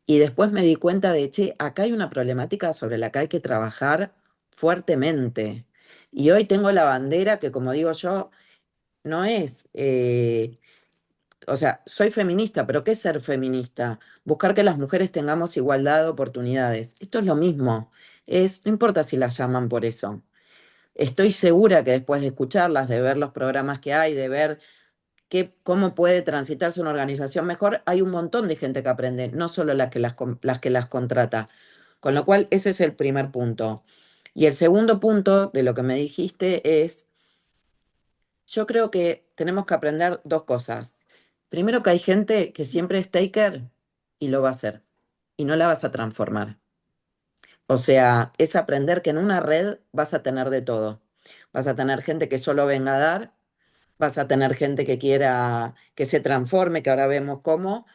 Y después me di cuenta de, che, acá hay una problemática sobre la que hay que trabajar fuertemente. Y hoy tengo la bandera que, como digo yo, no es o sea, soy feminista, pero ¿qué es ser feminista? Buscar que las mujeres tengamos igualdad de oportunidades. Esto es lo mismo. No importa si las llaman por eso. Estoy segura que después de escucharlas, de ver los programas que hay, de ver cómo puede transitarse una organización mejor, hay un montón de gente que aprende, no solo las que las contrata. Con lo cual, ese es el primer punto. Y el segundo punto de lo que me dijiste es yo creo que tenemos que aprender dos cosas. Primero, que hay gente que siempre es taker y lo va a hacer y no la vas a transformar. O sea, es aprender que en una red vas a tener de todo. Vas a tener gente que solo venga a dar, vas a tener gente que quiera que se transforme, que ahora vemos cómo,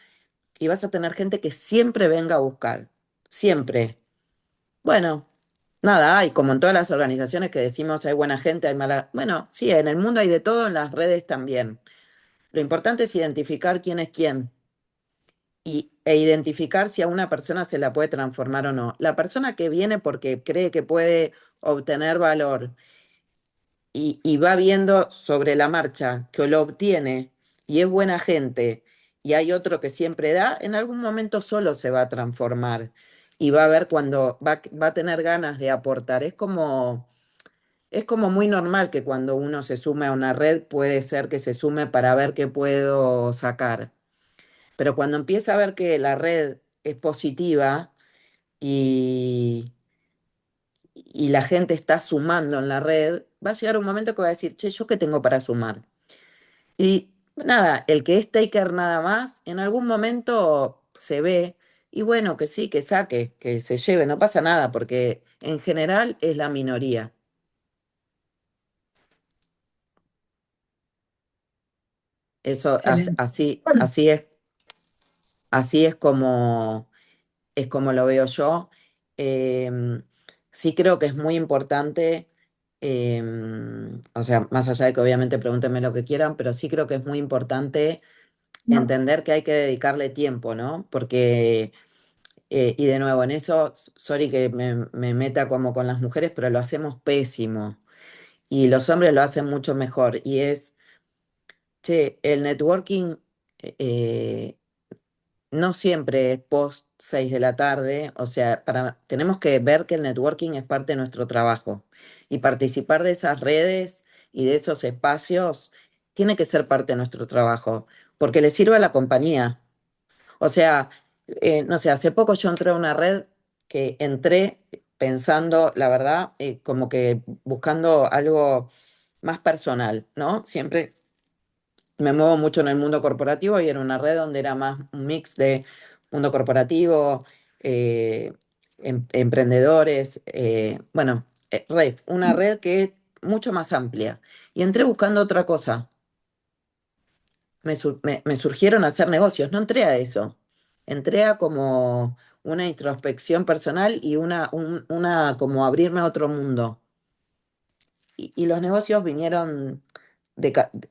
y vas a tener gente que siempre venga a buscar. Siempre. Bueno, nada, hay como en todas las organizaciones que decimos hay buena gente, hay mala. Bueno, sí, en el mundo hay de todo, en las redes también. Lo importante es identificar quién es quién e identificar si a una persona se la puede transformar o no. La persona que viene porque cree que puede obtener valor y va viendo sobre la marcha que lo obtiene y es buena gente y hay otro que siempre da, en algún momento solo se va a transformar y va a ver cuando va a tener ganas de aportar. Es como muy normal que cuando uno se sume a una red puede ser que se sume para ver qué puedo sacar. Pero cuando empieza a ver que la red es positiva y, y la gente está sumando en la red, va a llegar un momento que va a decir, che, ¿yo qué tengo para sumar? Y nada, el que es taker nada más, en algún momento se ve, y bueno, que sí, que saque, que se lleve, no pasa nada, porque en general es la minoría. Eso, Excelente. así es como lo veo yo. Em, sí creo que es muy importante, o sea, más allá de que obviamente pregúntenme lo que quieran, pero sí creo que es muy importante No, entender que hay que dedicarle tiempo, ¿no? Porque, y de nuevo, en eso, sorry que me meta como con las mujeres, pero lo hacemos pésimo. Y los hombres lo hacen mucho mejor. Y es, che, el networking no siempre es post 6 de la tarde, o sea, tenemos que ver que el networking es parte de nuestro trabajo y participar de esas redes y de esos espacios tiene que ser parte de nuestro trabajo, porque le sirve a la compañía. O sea, no sé, hace poco yo entré a una red que entré pensando, la verdad, como que buscando algo más personal, ¿no? Siempre me muevo mucho en el mundo corporativo y era una red donde era más un mix de mundo corporativo, eh, emprendedores, bueno, red, una red que es mucho más amplia. Y entré buscando otra cosa. Me surgieron hacer negocios, no entré a eso. Entré a como una introspección personal y una como abrirme a otro mundo. Y los negocios vinieron,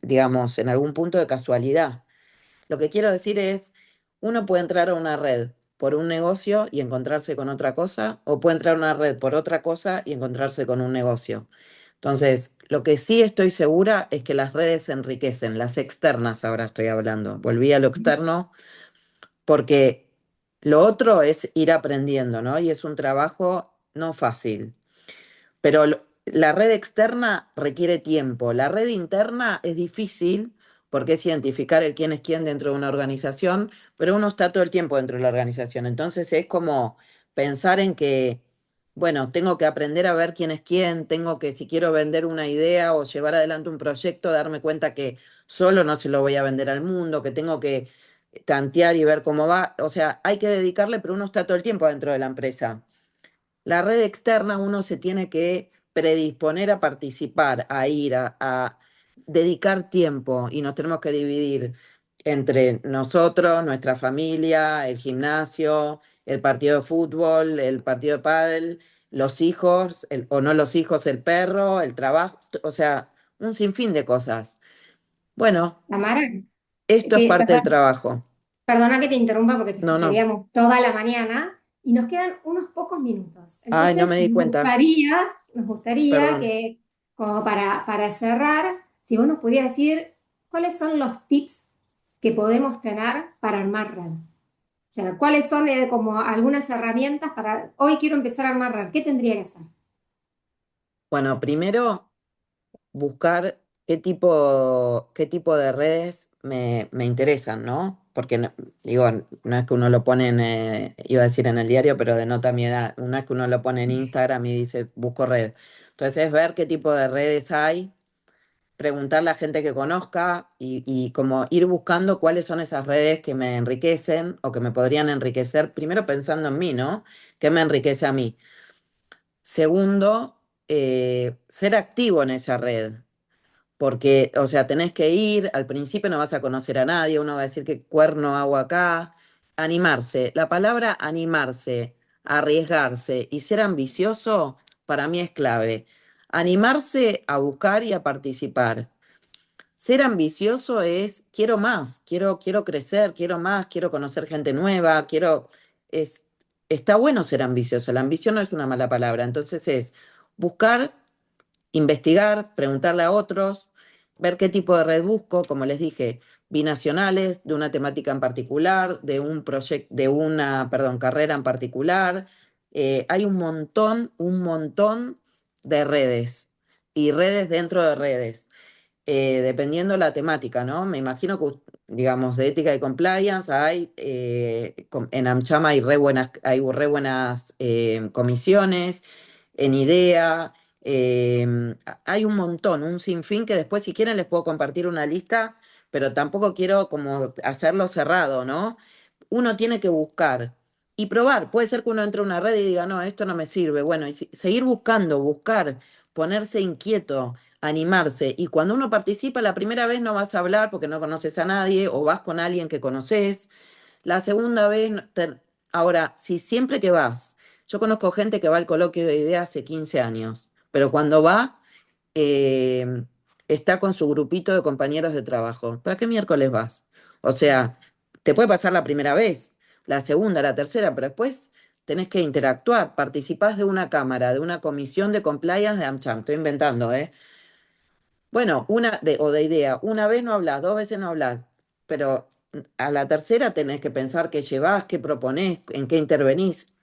digamos, en algún punto de casualidad. Lo que quiero decir es, uno puede entrar a una red por un negocio y encontrarse con otra cosa, o puede entrar a una red por otra cosa y encontrarse con un negocio. Entonces, lo que sí estoy segura es que las redes se enriquecen, las externas ahora estoy hablando. Volví a lo externo porque lo otro es ir aprendiendo, ¿no? Y es un trabajo no fácil. Pero la red externa requiere tiempo. La red interna es difícil porque es identificar el quién es quién dentro de una organización, pero uno está todo el tiempo dentro de la organización. Entonces es como pensar en que, bueno, tengo que aprender a ver quién es quién, tengo que, si quiero vender una idea o llevar adelante un proyecto, darme cuenta que solo no se lo voy a vender al mundo, que tengo que tantear y ver cómo va. O sea, hay que dedicarle, pero uno está todo el tiempo dentro de la empresa. La red externa uno se tiene que predisponer a participar, a ir, a dedicar tiempo y nos tenemos que dividir entre nosotros, nuestra familia, el gimnasio, el partido de fútbol, el partido de pádel, los hijos, o no los hijos, el perro, el trabajo, o sea, un sinfín de cosas. Bueno, Tamara, esto es que, parte del trabajo. perdona que te interrumpa porque te No, no. escucharíamos toda la mañana y nos quedan unos pocos minutos. Ay, no Entonces, me di cuenta. nos gustaría Perdón. que, como para cerrar, si vos nos pudieras decir cuáles son los tips que podemos tener para armar red. O sea, cuáles son como algunas herramientas para, hoy quiero empezar a armar red, ¿qué tendría que hacer? Bueno, primero buscar qué tipo de redes me interesan, ¿no? Porque, digo, no es que uno lo pone iba a decir en el diario, pero denota mi edad. No es que uno lo pone en Instagram y dice, busco red. Entonces es ver qué tipo de redes hay, preguntarle a gente que conozca y como ir buscando cuáles son esas redes que me enriquecen o que me podrían enriquecer, primero pensando en mí, ¿no? ¿Qué me enriquece a mí? Segundo, ser activo en esa red. Porque, o sea, tenés que ir, al principio no vas a conocer a nadie, uno va a decir qué cuerno hago acá. Animarse. La palabra animarse, arriesgarse y ser ambicioso para mí es clave. Animarse a buscar y a participar. Ser ambicioso es quiero más, quiero crecer, quiero más, quiero conocer gente nueva, es, está bueno ser ambicioso. La ambición no es una mala palabra, entonces es buscar, investigar, preguntarle a otros, ver qué tipo de red busco, como les dije, binacionales, de una temática en particular, de un proyecto, de una, perdón, carrera en particular. Hay un montón de redes y redes dentro de redes, dependiendo la temática, ¿no? Me imagino que digamos, de ética y compliance, en AmCham hay re buenas comisiones, en IDEA, hay un montón, un sinfín que después si quieren les puedo compartir una lista, pero tampoco quiero como hacerlo cerrado, ¿no? Uno tiene que buscar y probar. Puede ser que uno entre a una red y diga, no, esto no me sirve. Bueno, y seguir buscando, buscar, ponerse inquieto, animarse. Y cuando uno participa, la primera vez no vas a hablar porque no conoces a nadie o vas con alguien que conoces. La segunda vez, ahora, si siempre que vas, yo conozco gente que va al coloquio de ideas hace 15 años, pero cuando va, eh, está con su grupito de compañeros de trabajo. ¿Para qué miércoles vas? O sea, te puede pasar la primera vez, la segunda, la tercera, pero después tenés que interactuar. Participás de una cámara, de una comisión de compliance de AmCham. Estoy inventando, ¿eh? Bueno, o de idea, una vez no hablas, dos veces no hablas, pero a la tercera tenés que pensar qué llevás, qué proponés, en qué intervenís.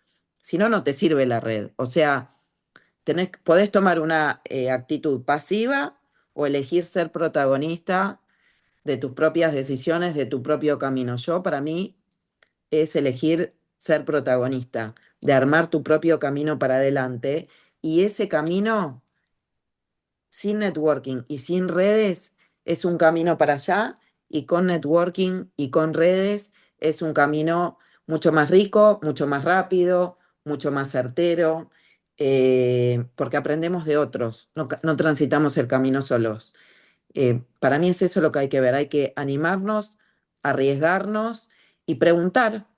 Si no, no te sirve la red. O sea, podés tomar una actitud pasiva o elegir ser protagonista de tus propias decisiones, de tu propio camino. Yo, para mí, es elegir ser protagonista, de armar tu propio camino para adelante. Y ese camino sin networking y sin redes es un camino para allá, y con networking y con redes es un camino mucho más rico, mucho más rápido, mucho más certero, porque aprendemos de otros, no transitamos el camino solos. Para mí es eso lo que hay que ver, hay que animarnos, arriesgarnos y preguntar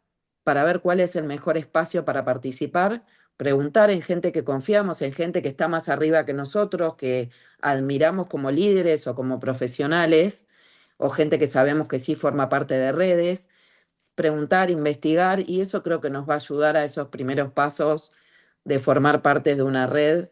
para ver cuál es el mejor espacio para participar, preguntar en gente que confiamos, en gente que está más arriba que nosotros, que admiramos como líderes o como profesionales, o gente que sabemos que sí forma parte de redes, preguntar, investigar, y eso creo que nos va a ayudar a esos primeros pasos de formar parte de una red,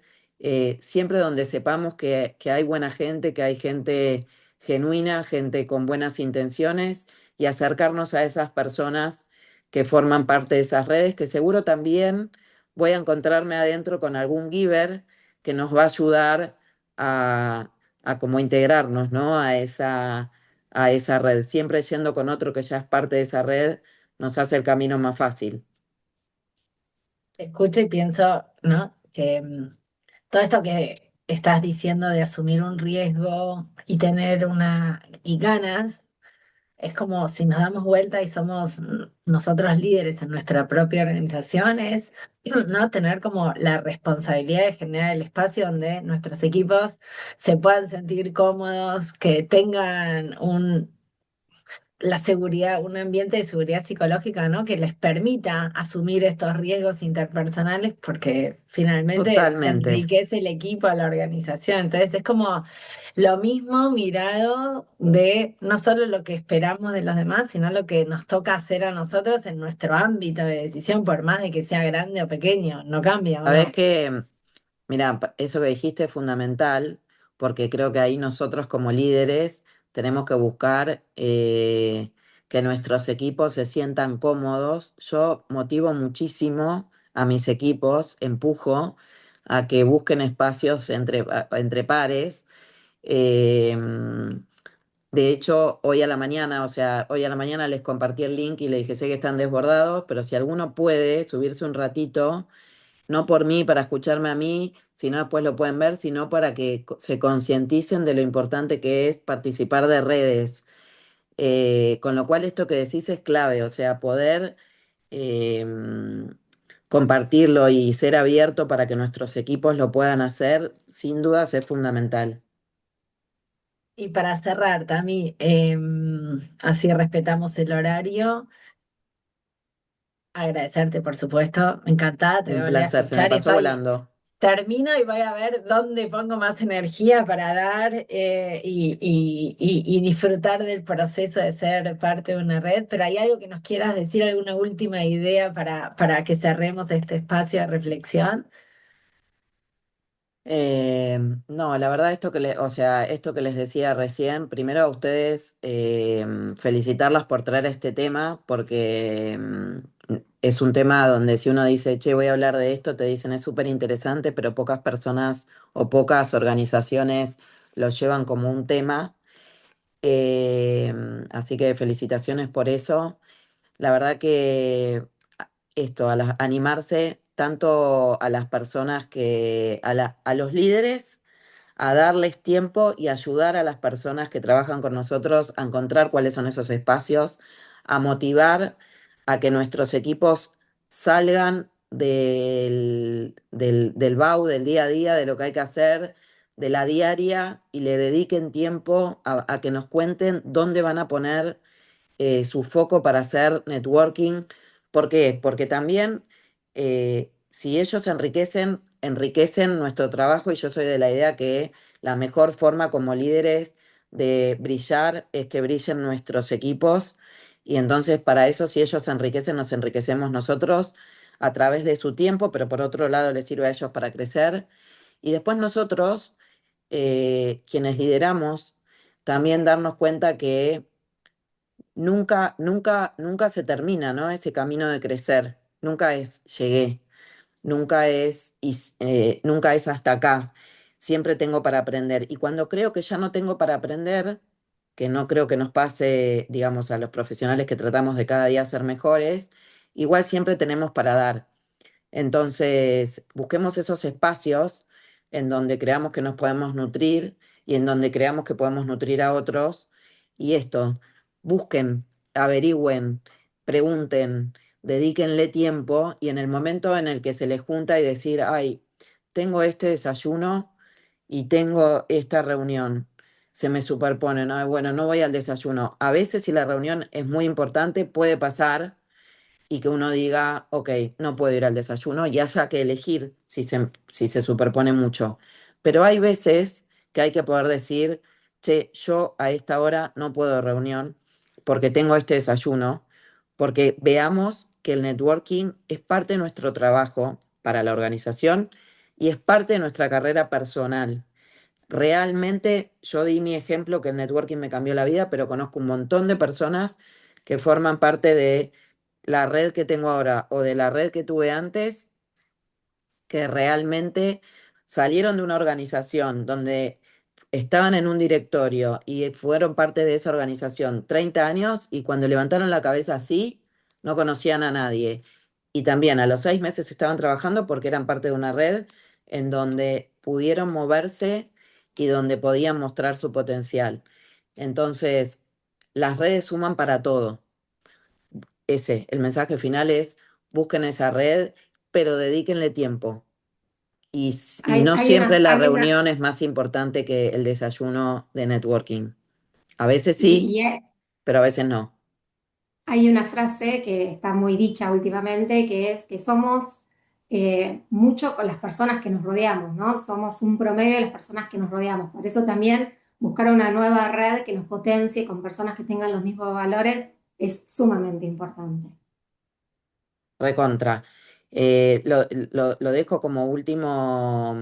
siempre donde sepamos que hay buena gente, que hay gente genuina, gente con buenas intenciones, y acercarnos a esas personas que forman parte de esas redes, que seguro también voy a encontrarme adentro con algún giver que nos va a ayudar a como integrarnos, ¿no? A esa red. Siempre yendo con otro que ya es parte de esa red, nos hace el camino más fácil. Escucho y pienso, ¿no? Que todo esto que estás diciendo de asumir un riesgo y tener y ganas, es como si nos damos vuelta y somos nosotros líderes en nuestra propia organización, es, ¿no? Tener como la responsabilidad de generar el espacio donde nuestros equipos se puedan sentir cómodos, que tengan la seguridad, un ambiente de seguridad psicológica, ¿no? Que les permita asumir estos riesgos interpersonales, porque finalmente se Totalmente. enriquece el equipo, a la organización. Entonces es como lo mismo mirado de no solo lo que esperamos de los demás, sino lo que nos toca hacer a nosotros en nuestro ámbito de decisión, por más de que sea grande o pequeño, no cambia, ¿o Sabes no? que, mira, eso que dijiste es fundamental, porque creo que ahí nosotros como líderes tenemos que buscar que nuestros equipos se sientan cómodos. Yo motivo muchísimo a mis equipos, empujo a que busquen espacios entre pares. Eh, de hecho, hoy a la mañana, o sea, hoy a la mañana les compartí el link y les dije, sé que están desbordados, pero si alguno puede subirse un ratito, no por mí, para escucharme a mí, sino después lo pueden ver, sino para que se concienticen de lo importante que es participar de redes. Con lo cual esto que decís es clave, o sea, poder eh, compartirlo y ser abierto para que nuestros equipos lo puedan hacer, sin dudas es fundamental. Y para cerrar, Tami, así respetamos el horario. Agradecerte, por supuesto. Encantada, te voy a Un volver a placer, se me escuchar y pasó estoy, volando. termino y voy a ver dónde pongo más energía para dar y disfrutar del proceso de ser parte de una red. Pero ¿hay algo que nos quieras decir, alguna última idea para que cerremos este espacio de reflexión? No, la verdad o sea, esto que les decía recién, primero a ustedes felicitarlas por traer este tema, porque es un tema donde si uno dice, che, voy a hablar de esto, te dicen es súper interesante, pero pocas personas o pocas organizaciones lo llevan como un tema. Eh, Así que felicitaciones por eso. La verdad que esto, animarse tanto a las personas a los líderes a darles tiempo y ayudar a las personas que trabajan con nosotros a encontrar cuáles son esos espacios, a motivar a que nuestros equipos salgan del BAU, del día a día, de lo que hay que hacer, de la diaria y le dediquen tiempo a que nos cuenten dónde van a poner su foco para hacer networking. ¿Por qué? Porque también si ellos enriquecen, enriquecen nuestro trabajo y yo soy de la idea que la mejor forma como líderes de brillar es que brillen nuestros equipos y entonces para eso si ellos se enriquecen, nos enriquecemos nosotros a través de su tiempo, pero por otro lado les sirve a ellos para crecer. Y después nosotros, quienes lideramos, también darnos cuenta que nunca se termina, ¿no? Ese camino de crecer. Nunca es llegué, nunca es hasta acá. Siempre tengo para aprender. Y cuando creo que ya no tengo para aprender, que no creo que nos pase, digamos, a los profesionales que tratamos de cada día ser mejores, igual siempre tenemos para dar. Entonces, busquemos esos espacios en donde creamos que nos podemos nutrir y en donde creamos que podemos nutrir a otros. Y esto, busquen, averigüen, pregunten, dedíquenle tiempo y en el momento en el que se les junta y decir, ay, tengo este desayuno y tengo esta reunión, se me superponen, ay, bueno, no voy al desayuno. A veces si la reunión es muy importante, puede pasar y que uno diga, ok, no puedo ir al desayuno y haya que elegir si se superpone mucho. Pero hay veces que hay que poder decir, che, yo a esta hora no puedo reunión porque tengo este desayuno, porque veamos que el networking es parte de nuestro trabajo para la organización y es parte de nuestra carrera personal. Realmente yo di mi ejemplo que el networking me cambió la vida, pero conozco un montón de personas que forman parte de la red que tengo ahora o de la red que tuve antes, que realmente salieron de una organización donde estaban en un directorio y fueron parte de esa organización 30 años y cuando levantaron la cabeza así, no conocían a nadie. Y también a los 6 meses estaban trabajando porque eran parte de una red en donde pudieron moverse y donde podían mostrar su potencial. Entonces, las redes suman para todo. El mensaje final es, busquen esa red, pero dedíquenle tiempo. Y no Hay siempre una, la hay una, reunión es más importante que el desayuno de networking. A veces y, sí, y pero a veces no. hay una frase que está muy dicha últimamente, que es que somos mucho con las personas que nos rodeamos, ¿no? Somos un promedio de las personas que nos rodeamos. Por eso también buscar una nueva red que nos potencie con personas que tengan los mismos valores es sumamente importante. Recontra. Lo dejo como último.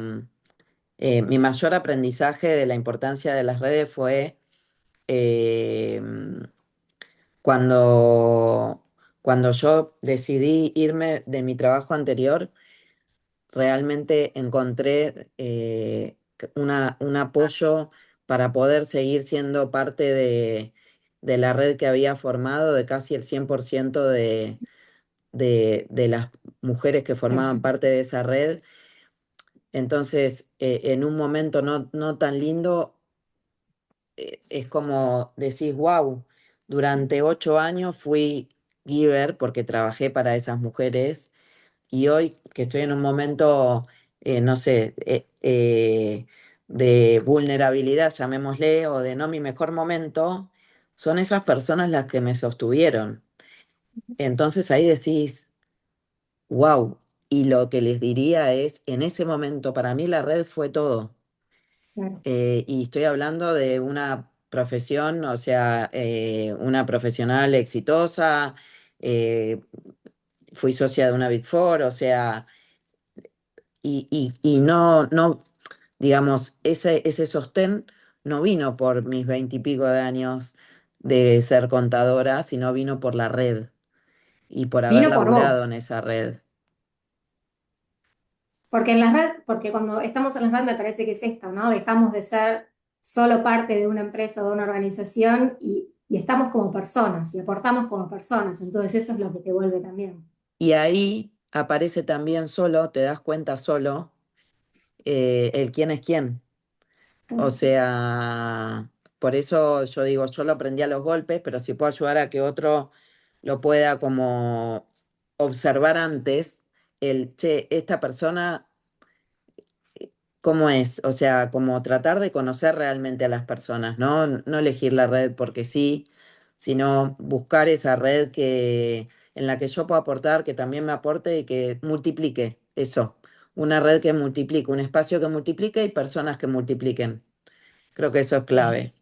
Mi mayor aprendizaje de la importancia de las redes fue eh, cuando, cuando yo decidí irme de mi trabajo anterior. Realmente encontré un apoyo para poder seguir siendo parte de la red que había formado, de casi el 100% de las mujeres que formaban parte de esa red. Entonces, en un momento no tan lindo, es como decís, wow, durante 8 años fui giver porque trabajé para esas mujeres y hoy que estoy en un momento, no sé, de vulnerabilidad, llamémosle, o de no mi mejor momento, son esas personas las que me sostuvieron. Entonces ahí decís, wow, y lo que les diría es, en ese momento para mí la red fue todo. Claro. Y estoy hablando de una profesión, o sea, una profesional exitosa, eh, fui socia de una Big Four, o sea, y no, digamos, ese sostén no vino por mis 20 y pico de años de ser contadora, sino vino por la red y por haber Vino por laburado en vos. esa red. Porque en la red, porque cuando estamos en la red me parece que es esto, ¿no? Dejamos de ser solo parte de una empresa o de una organización y estamos como personas y aportamos como personas. Entonces eso es lo que te vuelve también. Y ahí aparece también solo, te das cuenta solo, el quién es quién. O sea, por eso yo digo, yo lo aprendí a los golpes, pero si puedo ayudar a que otro lo pueda como observar antes, che, esta persona, ¿cómo es? O sea, como tratar de conocer realmente a las personas, ¿no? No elegir la red porque sí, sino buscar esa red en la que yo puedo aportar, que también me aporte y que multiplique eso. Una red que multiplique, un espacio que multiplique y personas que multipliquen. Creo que eso es Sí. clave.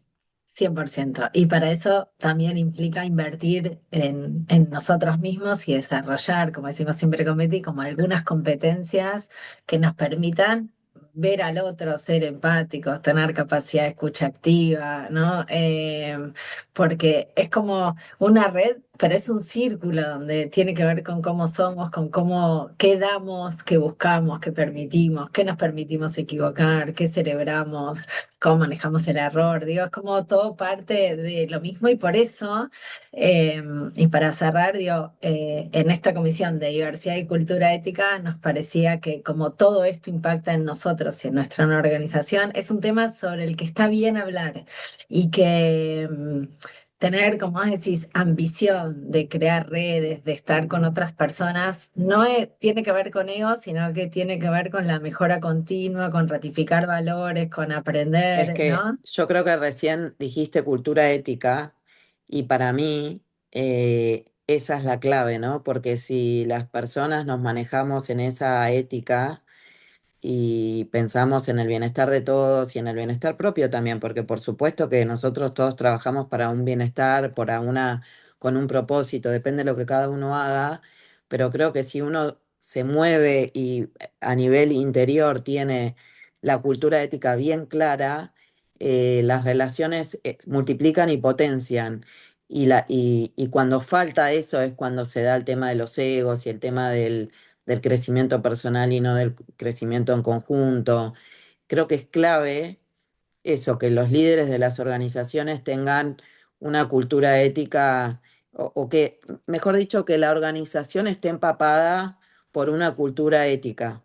100%. Y para eso también implica invertir en nosotros mismos y desarrollar, como decimos siempre con Betty, como algunas competencias que nos permitan ver al otro, ser empáticos, tener capacidad de escucha activa, ¿no? Porque es como una red, pero es un círculo donde tiene que ver con cómo somos, con cómo, qué damos, qué buscamos, qué permitimos, qué nos permitimos equivocar, qué celebramos, cómo manejamos el error, digo, es como todo parte de lo mismo y por eso, eh, y para cerrar, digo, en esta comisión de diversidad y cultura ética nos parecía que como todo esto impacta en nosotros y en nuestra organización, es un tema sobre el que está bien hablar y que tener, como vos decís, ambición de crear redes, de estar con otras personas, tiene que ver con ego, sino que tiene que ver con la mejora continua, con ratificar valores, con Es aprender, que ¿no? yo creo que recién dijiste cultura ética y para mí esa es la clave, ¿no? Porque si las personas nos manejamos en esa ética, y pensamos en el bienestar de todos y en el bienestar propio también, porque por supuesto que nosotros todos trabajamos para un bienestar, con un propósito, depende de lo que cada uno haga, pero creo que si uno se mueve y a nivel interior tiene la cultura ética bien clara, las relaciones multiplican y potencian. Y cuando falta eso es cuando se da el tema de los egos y el tema del crecimiento personal y no del crecimiento en conjunto. Creo que es clave eso, que los líderes de las organizaciones tengan una cultura ética o que, mejor dicho, que la organización esté empapada por una cultura ética.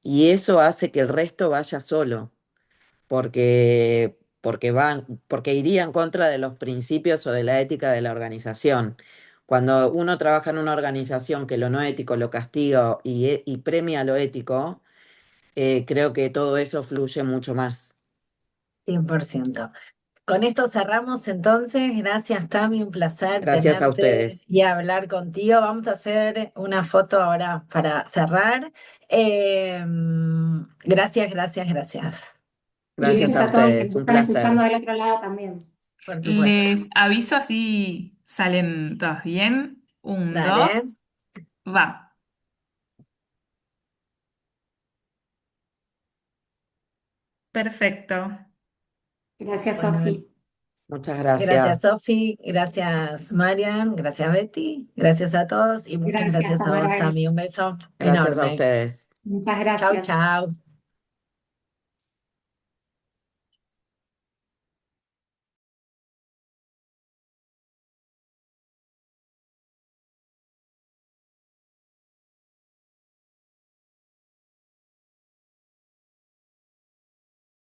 Y eso hace que el resto vaya solo porque iría en contra de los principios o de la ética de la organización. Cuando uno trabaja en una organización que lo no ético lo castiga y premia lo ético, creo que todo eso fluye mucho más. 100%. Con esto cerramos entonces. Gracias, Tami, un placer Gracias a tenerte ustedes. y hablar contigo. Vamos a hacer una foto ahora para cerrar. Gracias, gracias, gracias. Y Gracias gracias a a todos los que ustedes. nos Un están escuchando placer. del otro lado también. Por supuesto. Les aviso así salen todas bien. Un, Dale. dos, va. Perfecto. Gracias, Bueno, Sofi. Muchas gracias, gracias. Sofi. Gracias, Marian. Gracias, Betty. Gracias a todos y muchas Gracias, gracias a vos, Tamara. Tami. Un beso Gracias a enorme. ustedes. Muchas Chau, gracias. chau.